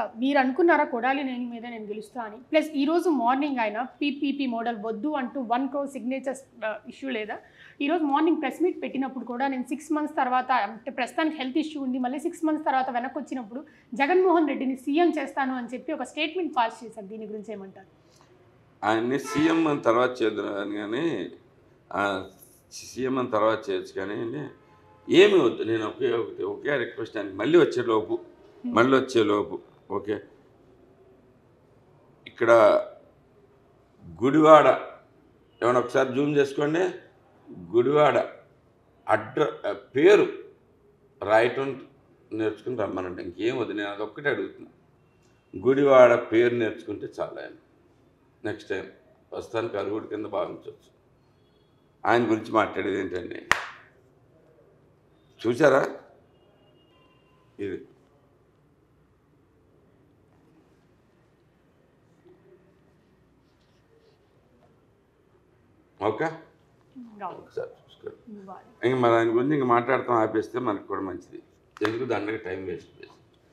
అసలు మీరు అనుకున్నారా కొడాలి నేను మీద నేను గెలుస్తా అని? ప్లస్ ఈరోజు మార్నింగ్ ఆయన పీపీపీ మోడల్ వద్దు అంటూ 1 crore సిగ్నేచర్స్ ఇష్యూ లేదా? ఈరోజు మార్నింగ్ ప్రెస్ మీట్ పెట్టినప్పుడు కూడా నేను 6 months తర్వాత అంటే ప్రస్తుతానికి హెల్త్ ఇష్యూ ఉంది, మళ్ళీ 6 months తర్వాత వెనక్కి వచ్చినప్పుడు జగన్మోహన్ రెడ్డిని సీఎం చేస్తాను అని చెప్పి ఒక స్టేట్మెంట్ పాస్ చేశారు. దీని గురించి ఏమంటారు? ఆయన్ని సీఎం అని తర్వాత చేద్దాను కానీ సీఎం అని తర్వాత చేయొచ్చు కానీ ఏమి వద్దు. నేను ఒకే రిక్వెస్ట్ అని మళ్ళీ వచ్చేలోపు ఓకే, ఇక్కడ గుడివాడ ఏమైనా ఒకసారి జూమ్ చేసుకోండి. గుడివాడ పేరు రాయటం నేర్చుకుని రమ్మనంటే ఇంకేం వద్దు. నేను అదొక్కటే అడుగుతున్నా. గుడివాడ పేరు నేర్చుకుంటే చాలా ఆయన నెక్స్ట్ టైం ప్రస్తుతానికి అరుగుడి కింద భావించవచ్చు. ఆయన గురించి మాట్లాడేది ఏంటండి? చూసారా ఇది? ఓకే, ఒకసారి చూసుకోండి. ఇంక మరి ఆయన గురించి ఇంక మాట్లాడతాం ఆపేస్తే మనకు కూడా మంచిది. ఎందుకు దానికి టైం వేస్ట్ చేసి